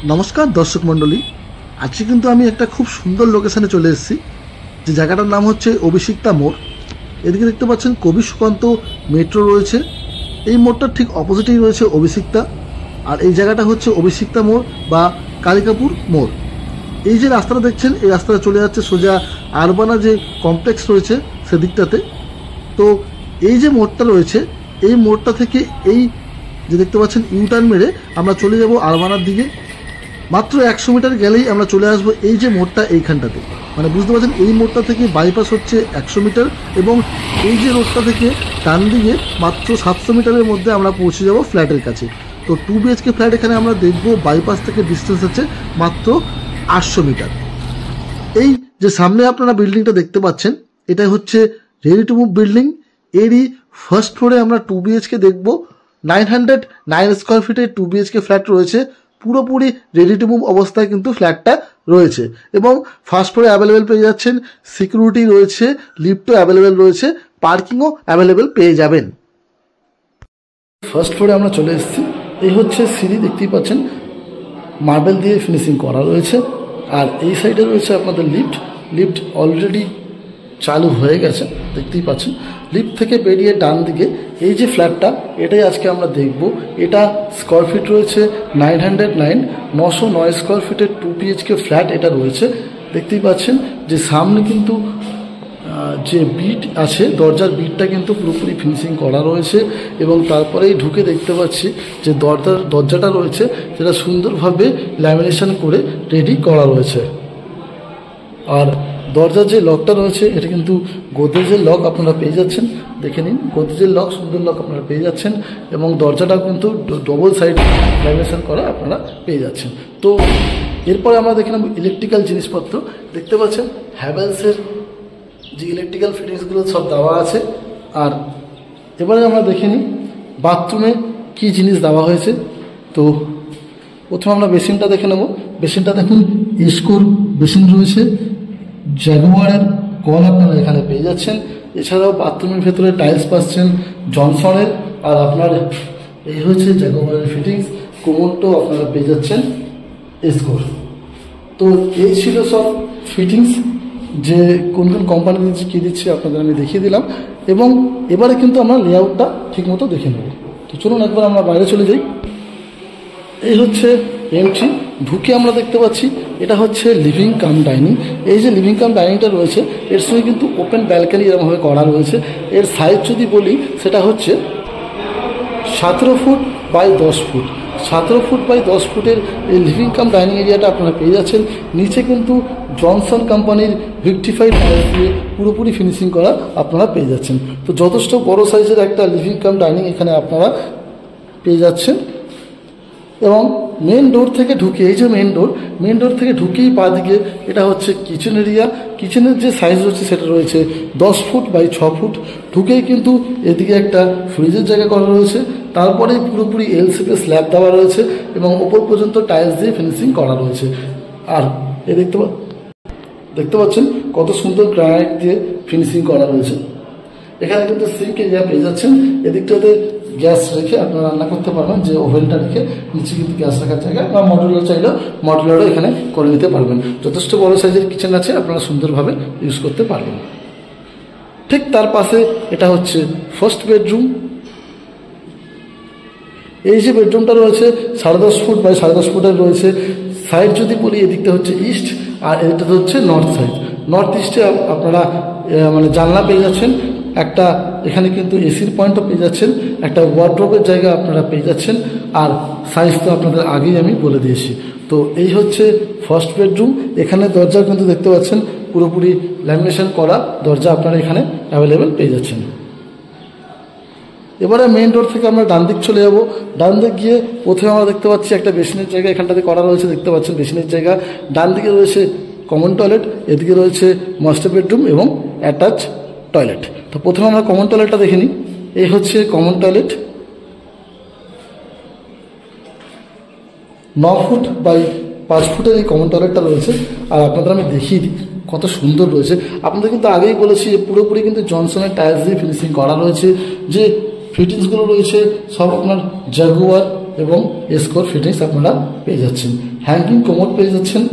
নমস্কার দর্শক মণ্ডলী, আজকে কিন্তু আমি একটা খুব সুন্দর লোকেশানে চলে এসেছি। যে জায়গাটার নাম হচ্ছে অভিষিক্তা মোড়। এদিকে দেখতে পাচ্ছেন কবি সুকান্ত মেট্রো রয়েছে। এই মোড়টার ঠিক অপোজিটেই রয়েছে অভিষিক্তা। আর এই জায়গাটা হচ্ছে অভিষিক্তা মোড় বা কালিকাপুর মোড়। এই যে রাস্তাটা দেখছেন, এই রাস্তাটা চলে যাচ্ছে সোজা আরবানা যে কমপ্লেক্স রয়েছে সেদিকটাতে। তো এই যে মোড়টা রয়েছে, এই মোড়টা থেকে এই যে দেখতে পাচ্ছেন ইউটার্ন মেরে আমরা চলে যাব আরবানার দিকে। মাত্র 100 মিটার গেলেই আমরা চলে আসবো এই যে মোড়টা, এইখানটাতে। মানে বুঝতে পারছেন, এই মোড়টা থেকে বাইপাস হচ্ছে 100 মিটার এবং এই যে রোডটা থেকে ডান দিকে মাত্র 700 মিটারের মধ্যে আমরা পৌঁছে যাব ফ্ল্যাটের কাছে। তো 2 BHK ফ্ল্যাট এখানে আমরা দেখব। বাইপাস থেকে ডিস্টেন্স আছে মাত্র 800 মিটার। এই যে সামনে আপনারা বিল্ডিংটা দেখতে পাচ্ছেন, এটা হচ্ছে রেডি টু মুভ বিল্ডিং। এরই ফার্স্ট ফ্লোরে আমরা 2 BHK দেখব। 909 স্কোয়ার ফিটের 2 BHK ফ্ল্যাট রয়েছে। পুরোপুরি রেডি টু মুভ অবস্থায় কিন্তু ফ্ল্যাটটা রয়েছে এবং ফার্স্ট ফ্লোরে অ্যাভেলেবেল পেয়ে যাচ্ছেন। সিকিউরিটি রয়েছে, লিফটও অ্যাভেলেবেল রয়েছে, পার্কিংও অ্যাভেলেবেল পেয়ে যাবেন। ফার্স্ট ফ্লোরে আমরা চলে এসেছি। এই হচ্ছে সিঁড়ি, দেখতেই পাচ্ছেন মার্বেল দিয়ে ফিনিশিং করা রয়েছে। আর এই সাইডে রয়েছে আপনাদের লিফট। লিফট অলরেডি চালু হয়ে গেছে, দেখতেই পাচ্ছেন। লিফট থেকে বেরিয়ে ডান দিকে এই যে ফ্ল্যাটটা, এটাই আজকে আমরা দেখব। এটা স্কোয়ার ফিট রয়েছে 909, 909 স্কোয়ার ফিটের 2 BHK ফ্ল্যাট এটা রয়েছে। দেখতেই পাচ্ছেন যে সামনে কিন্তু যে বিট আছে, দরজার বিটটা কিন্তু পুরোপুরি ফিনিশিং করা রয়েছে এবং তারপরেই ঢুকে দেখতে পাচ্ছি যে দরজাটা রয়েছে যেটা সুন্দরভাবে ল্যামিনেশন করে রেডি করা রয়েছে। আর দরজার যে লকটা রয়েছে, এটা কিন্তু গোদরেজের লক আপনারা পেয়ে যাচ্ছেন। দেখে নিন, গোদরেজের লক, সুন্দর লক আপনারা পেয়ে যাচ্ছেন এবং দরজাটা কিন্তু ডবল সাইড ল্যামিনেশন করা আপনারা পেয়ে যাচ্ছেন। তো এরপরে আমরা দেখে নেব ইলেকট্রিক্যাল জিনিসপত্র। দেখতে পাচ্ছেন হ্যাভেলসের যে ইলেকট্রিক্যাল ফিটিংসগুলো সব দেওয়া আছে। আর এবারে আমরা দেখে নিই বাথরুমে কী জিনিস দেওয়া হয়েছে। তো প্রথমে আমরা বেসিনটা দেখে নেব। বেসিনটা দেখুন, এসকোর বেসিন রয়েছে, জাগুয়ারের কল আপনারা এখানে পেয়ে যাচ্ছেন। এছাড়াও বাথরুমের ভেতরে টাইলস পাচ্ছেন জনসনের। আর আপনার এই হচ্ছে জাগুয়ারের ফিটিংস। কোমরটাও আপনারা পেয়ে যাচ্ছেন এসকোর। তো এই ছিল সব ফিটিংস, যে কোন কোন কোম্পানি দিচ্ছে কী দিচ্ছে আপনাদের আমি দেখিয়ে দিলাম। এবং এবারে কিন্তু আমরা লেআউটটা ঠিকমতো দেখে নেব। তো চলুন একবার আমরা বাইরে চলে যাই। এই হচ্ছে এন্ট্রি। ঢুকে আমরা দেখতে পাচ্ছি এটা হচ্ছে লিভিং কাম ডাইনিং। এই যে লিভিং কাম ডাইনিংটা রয়েছে, এর সঙ্গে কিন্তু ওপেন ব্যালকানি এরকমভাবে করা রয়েছে। এর সাইজ যদি বলি, সেটা হচ্ছে 17 foot by 10 foot. 17 foot by 10 ফুটের এই লিভিং কাম ডাইনিং এরিয়াটা আপনারা পেয়ে যাচ্ছেন। নিচে কিন্তু জনসন কোম্পানির ভিক্টিফাইড টাইলস দিয়ে পুরোপুরি ফিনিশিং করা আপনারা পেয়ে যাচ্ছেন। তো যথেষ্ট বড় সাইজের একটা লিভিং কাম ডাইনিং এখানে আপনারা পেয়ে যাচ্ছেন। এবং মেন ডোর থেকে ঢুকে, এই যে মেন ডোর থেকে ঢুকেই পা দিকে এটা হচ্ছে কিচেন এরিয়া। কিচেনের যে সাইজ রয়েছে সেটা রয়েছে 10 ফুট বাই 6 ফুট। ঢুকেই কিন্তু এদিকে একটা ফ্রিজের জায়গা করা রয়েছে। তারপরে পুরোপুরি এল শেপে স্ল্যাব দেওয়া রয়েছে এবং ওপর পর্যন্ত টাইলস দিয়ে ফিনিশিং করা রয়েছে। আর এ দেখতে পাচ্ছেন কত সুন্দর গ্রানাইট দিয়ে ফিনিশিং করা রয়েছে। এখানে কিন্তু সিঙ্ক এরিয়া পেয়ে যাচ্ছেন। এদিকটাতে গ্যাস রেখে আপনারা রান্না করতে পারবেন, যে ওভেনটা রেখে নিচে কিন্তু গ্যাস রাখার জায়গা, বা মডুলার চাইলেও মডুলারও এখানে করে নিতে পারবেন। যথেষ্ট বড় সাইজের কিচেন আছে, আপনারা সুন্দরভাবে ইউজ করতে পারবেন। ঠিক তার পাশে এটা হচ্ছে ফার্স্ট বেডরুম। এই যে বেডরুমটা রয়েছে 10.5 ফুট বাই 10.5 ফুটের রয়েছে। সাইড যদি বলি, এদিকটা হচ্ছে ইস্ট আর এদিকটা হচ্ছে নর্থ সাইড। নর্থ ইস্টে আপনারা মানে জানলা পেয়ে যাচ্ছেন। একটা এখানে কিন্তু এসির পয়েন্টও পেয়ে যাচ্ছেন। একটা ওয়ার্ড্রোবের জায়গা আপনারা পেয়ে যাচ্ছেন। আর সাইজ তো আপনাদের আগেই আমি বলে দিয়েছি। তো এই হচ্ছে ফার্স্ট বেডরুম। এখানে দরজা কিন্তু দেখতে পাচ্ছেন পুরোপুরি ল্যামিনেশন করা দরজা আপনারা এখানে অ্যাভেলেবেল পেয়ে যাচ্ছেন। এবারে মেইন ডোর থেকে আমরা ডান দিক চলে যাব। ডান দিক গিয়ে প্রথমে আমরা দেখতে পাচ্ছি একটা বেসিনের জায়গা এখানটাতে করা রয়েছে, দেখতে পাচ্ছেন বেসিনের জায়গা। ডান দিকে রয়েছে কমন টয়লেট, এদিকে রয়েছে মাস্টার বেডরুম এবং অ্যাটাচ টয়লেট। তো প্রথমে আমরা কমন টয়লেটটা দেখে নিই। এই হচ্ছে কমন টয়লেট। 9 ফুট বাই 5 ফুটের এই কমন টয়লেটটা রয়েছে। আর আপনাদের আমি দেখিয়ে দিই কত সুন্দর রয়েছে। আপনাদের কিন্তু আগেই বলেছি পুরোপুরি কিন্তু জনসনের টাইলস দিয়ে ফিনিশিং করা রয়েছে। যে ফিটিংসগুলো রয়েছে সব আপনার জাগুয়ার এবং স্কোয়ার ফিটিংস আপনারা পেয়ে যাচ্ছেন। হ্যাঙ্গিং কোমোড পেয়ে যাচ্ছেন,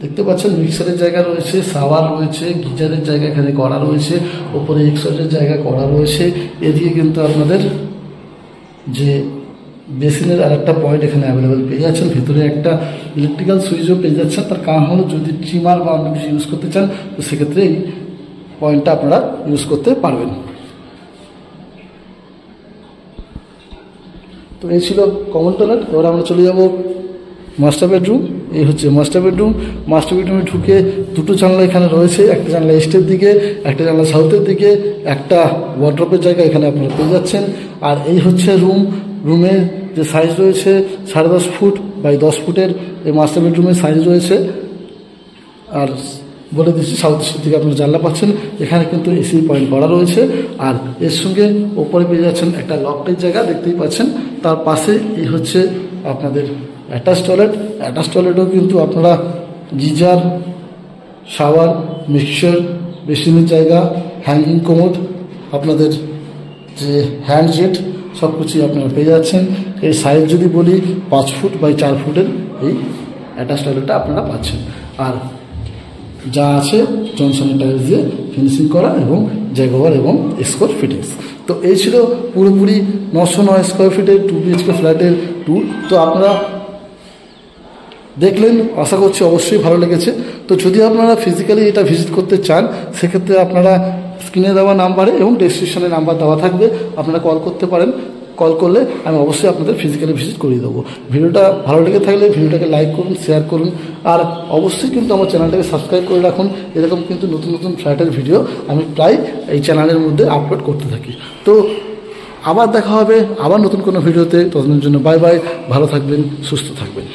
দেখতে পাচ্ছেন মিক্সারের জায়গা রয়েছে, শাওয়ার রয়েছে, গিজারের জায়গা এখানে করা রয়েছে, ওপরে এক্সস্টের জায়গা করা রয়েছে। এদিকে কিন্তু আপনাদের যে বেসিনের আর একটা পয়েন্ট এখানে অ্যাভেলেবেল পেয়ে যাচ্ছেন। ভিতরে একটা ইলেকট্রিক্যাল সুইচও পেয়ে যাচ্ছেন। তার কারণ হলো যদি ট্রিমার বা অন্য কিছু ইউজ করতে চান তো সেক্ষেত্রে এই পয়েন্টটা আপনারা ইউজ করতে পারবেন। তো এই ছিল কমন টয়লেট। এবার আমরা চলে যাব মাস্টার বেডরুম। এই হচ্ছে মাস্টার বেডরুম। মাস্টার বেডরুমে ঢুকে দুটো জানলা এখানে রয়েছে, একটা জানলা ইস্টের দিকে, একটা জানলা সাউথের দিকে, একটা ওয়ার্ড্রপের জায়গা এখানে আপনারা পেয়ে যাচ্ছেন। আর এই হচ্ছে রুমের যে সাইজ রয়েছে 10.5 ফুট বাই 10 ফুটের এই মাস্টার বেডরুমের সাইজ রয়েছে। আর বলে দিচ্ছি সাউথ ইস্টের দিকে আপনারা জানলা পাচ্ছেন, এখানে কিন্তু এসি পয়েন্ট করা রয়েছে। আর এর সঙ্গে ওপরে পেয়ে যাচ্ছেন একটা লকটের জায়গা, দেখতেই পাচ্ছেন। তার পাশে এই হচ্ছে আপনাদের অ্যাটাচ টয়লেট। অ্যাটাচ টয়লেটেও কিন্তু আপনারা গিজার, শাওয়ার, মিক্সচার, বেসিনের জায়গা, হ্যাঙ্গিং কোমোড, আপনাদের যে হ্যান্ড জেট সব কিছুই আপনারা পেয়ে যাচ্ছেন। এর সাইজ যদি বলি 5 ফুট বাই 4 ফুটের এই অ্যাটাচ টয়লেটটা আপনারা পাচ্ছেন। আর যা আছে জনসনের টাইলস দিয়ে ফিনিশিং করা এবং জ্যাগুয়ার এবং স্কোয়ার ফিটিংস। তো এই ছিল পুরোপুরি 909 স্কোয়ার ফিটের 2 BHK ফ্ল্যাটের ট্যুর। তো আপনারা দেখলেন, আশা করছি অবশ্যই ভালো লেগেছে। তো যদি আপনারা ফিজিক্যালি এটা ভিজিট করতে চান সেক্ষেত্রে আপনারা স্ক্রিনে দেওয়া নাম্বারে এবং ডেসক্রিপশনে নাম্বার দেওয়া থাকবে, আপনারা কল করতে পারেন। কল করলে আমি অবশ্যই আপনাদের ফিজিক্যালি ভিজিট করিয়ে দেবো। ভিডিওটা ভালো লেগে থাকলে ভিডিওটাকে লাইক করুন, শেয়ার করুন, আর অবশ্যই কিন্তু আমার চ্যানেলটাকে সাবস্ক্রাইব করে রাখুন। এরকম কিন্তু নতুন নতুন ফ্ল্যাটের ভিডিও আমি প্রায় এই চ্যানেলের মধ্যে আপলোড করতে থাকি। তো আবার দেখা হবে আবার নতুন কোনো ভিডিওতে। ততদিনের জন্য বাই বাই, ভালো থাকবেন, সুস্থ থাকবেন।